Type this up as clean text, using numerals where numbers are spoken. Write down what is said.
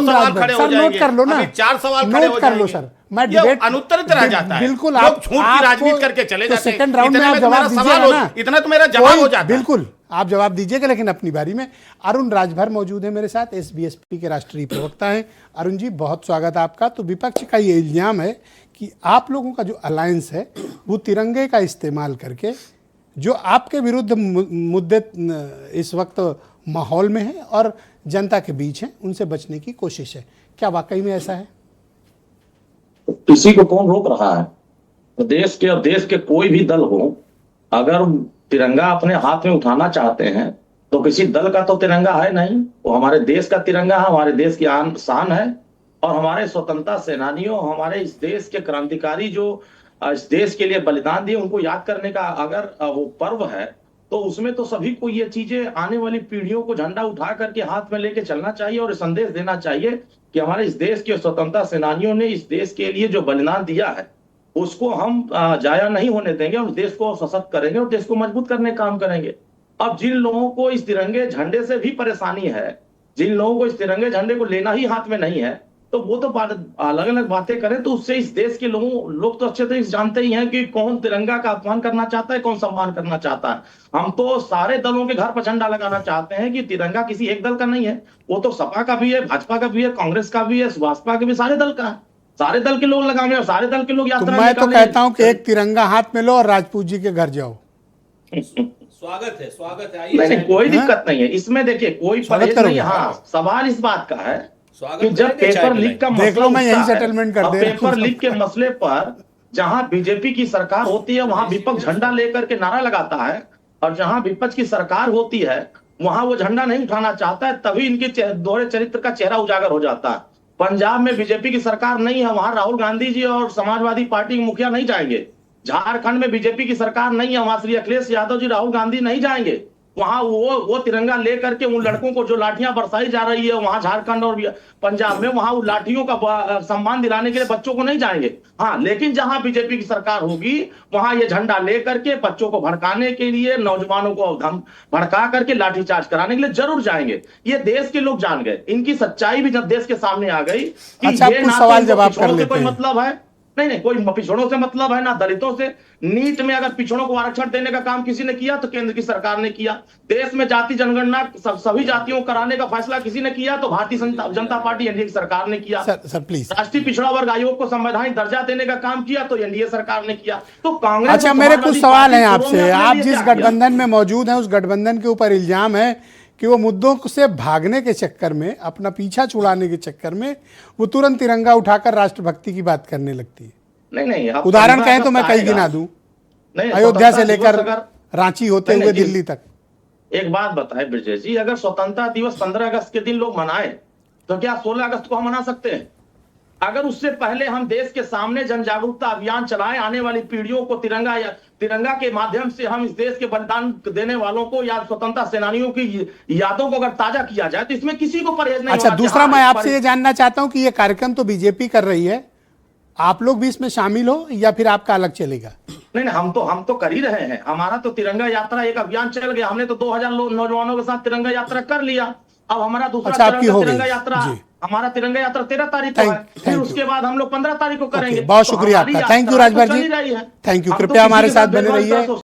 सवाल खड़े हो जाएंगे। नोट कर लो ना, अभी 4 सवाल खड़े हो कर लो जाएंगे। सर, मैं डिबेट अनुत्तरित रह जाता है। बिल्कुल, आप झूठ की राजनीति करके चले जाते हैं। सेकंड राउंड में आप जवाब दीजिएगा ना, इतना तो मेरा जवाब हो जाता है। बिल्कुल आप जवाब दीजिएगा, लेकिन अपनी बारी में। अरुण राजभर मौजूद है मेरे साथ, एसबीएसपी के राष्ट्रीय प्रवक्ता हैं। अरुण जी, बहुत स्वागत है आपका। तो विपक्ष का ये इल्जाम है कि आप लोगों का जो अलायंस है वो तिरंगे का इस्तेमाल करके, जो आपके विरुद्ध मुद्दे इस वक्त माहौल में है और जनता के बीच है, उनसे बचने की कोशिश है। क्या वाकई में ऐसा है? किसी को कौन रोक रहा है? देश के कोई भी दल हो, अगर तिरंगा अपने हाथ में उठाना चाहते हैं तो किसी दल का तो तिरंगा है नहीं, वो हमारे देश का तिरंगा है, हमारे देश की शान है। और हमारे स्वतंत्रता सेनानियों, हमारे इस देश के क्रांतिकारी जो इस देश के लिए बलिदान दिए, उनको याद करने का अगर वो पर्व है, तो उसमें तो सभी को ये चीजें, आने वाली पीढ़ियों को झंडा उठा करके हाथ में लेके चलना चाहिए और संदेश देना चाहिए कि हमारे इस देश के स्वतंत्रता सेनानियों ने इस देश के लिए जो बलिदान दिया है उसको हम जाया नहीं होने देंगे और देश को सशक्त करेंगे और देश को मजबूत करने का काम करेंगे। अब जिन लोगों को इस तिरंगे झंडे से भी परेशानी है, जिन लोगों को इस तिरंगे झंडे को लेना ही हाथ में नहीं है, तो वो तो अलग अलग बातें करें, तो उससे इस देश के लोग तो अच्छे तरह से जानते ही हैं कि कौन तिरंगा का अपमान करना चाहता है, कौन सम्मान करना चाहता है। हम तो सारे दलों के घर पर झंडा लगाना चाहते हैं कि तिरंगा किसी एक दल का नहीं है, वो तो सपा का भी है, भाजपा का भी है, कांग्रेस का भी है, भाजपा के भी, सारे दल का है। सारे दल के लोग लगाने और सारे दल के लोग यात्रा तो मैं तो कहता हूं कि एक तिरंगा हाथ में लो और राजपूत जी के घर जाओ। स्वागत है। नहीं, कोई दिक्कत नहीं है इसमें। देखिए, कोई परहेज नहीं। हाँ, सवाल इस बात का है कि जब पेपर लीक का मसला, मैं यही सेटलमेंट कर दे, पेपर लीक के मसले पर जहां बीजेपी की सरकार होती है वहां विपक्ष झंडा लेकर के नारा लगाता है, और जहां विपक्ष की सरकार होती है वहां वो झंडा नहीं उठाना चाहता है, तभी इनके दोहरे चरित्र का चेहरा उजागर हो जाता है। पंजाब में बीजेपी की सरकार नहीं है, वहां राहुल गांधी जी और समाजवादी पार्टी के मुखिया नहीं जाएंगे। झारखंड में बीजेपी की सरकार नहीं है, वहां श्री अखिलेश यादव जी, राहुल गांधी नहीं जाएंगे। वहां वो तिरंगा लेकर के उन लड़कों को जो लाठियां बरसाई जा रही है वहां झारखंड और पंजाब में, वहां उन लाठियों का सम्मान दिलाने के लिए बच्चों को नहीं जाएंगे। हाँ, लेकिन जहां बीजेपी की सरकार होगी वहां ये झंडा लेकर के बच्चों को भड़काने के लिए, नौजवानों को भड़का करके लाठीचार्ज कराने के लिए जरूर जाएंगे। ये देश के लोग जान गए, इनकी सच्चाई भी जब देश के सामने आ गई कि अच्छा, ये ना सवाल जवाब कर लेते कोई हैं। मतलब है नहीं, कोई पिछड़ों से मतलब है ना दलितों से। नीट में अगर पिछड़ों को आरक्षण देने का काम किसी ने किया तो केंद्र की सरकार ने किया। देश में जाति जनगणना सभी जातियों को कराने का फैसला किसी ने किया तो भारतीय जनता पार्टी, एनडीए की सरकार ने किया। सर प्लीज, राष्ट्रीय पिछड़ा वर्ग आयोग को संवैधानिक दर्जा देने का काम किया तो एनडीए सरकार ने किया। तो कांग्रेस, अच्छा, मेरे कुछ सवाल हैं आपसे। आप जिस गठबंधन में मौजूद हैं उस गठबंधन के ऊपर इल्जाम है कि वो मुद्दों से भागने के चक्कर में, अपना पीछा छुड़ाने के चक्कर में वो तुरंत तिरंगा उठाकर राष्ट्रभक्ति की बात करने लगती है। नहीं, उदाहरण कहें तो मैं कई गिना दूं, अयोध्या से लेकर रांची होते हुए दिल्ली तक। एक बात बताएं ब्रजेश जी, अगर स्वतंत्रता दिवस 15 अगस्त के दिन लोग मनाए तो क्या 16 अगस्त को हम मना सकते हैं? अगर उससे पहले हम देश के सामने जन जागरूकता अभियान चलाएं, आने वाली पीढ़ियों को तिरंगा के माध्यम से हम इस देश के बलिदान देने वालों को या स्वतंत्रता सेनानियों की यादों को अगर ताजा किया जाए तो इसमें किसी को परहेज नहीं। अच्छा, दूसरा मैं आपसे ये जानना चाहता हूं कि ये कार्यक्रम तो बीजेपी कर रही है, आप लोग भी इसमें शामिल हो या फिर आपका अलग चलेगा? नहीं, हम तो कर ही रहे हैं। हमारा तो तिरंगा यात्रा एक अभियान चल गया, हमने तो 2000 नौजवानों के साथ तिरंगा यात्रा कर लिया। अब हमारा दूसरा तिरंगा यात्रा, हमारा तिरंगा यात्रा 13 तारीख को है, फिर उसके बाद हम लोग 15 तारीख को करेंगे। बहुत शुक्रिया आपका, thank you Rajbhar ji, thank you. कृपया हमारे साथ बने रहिए।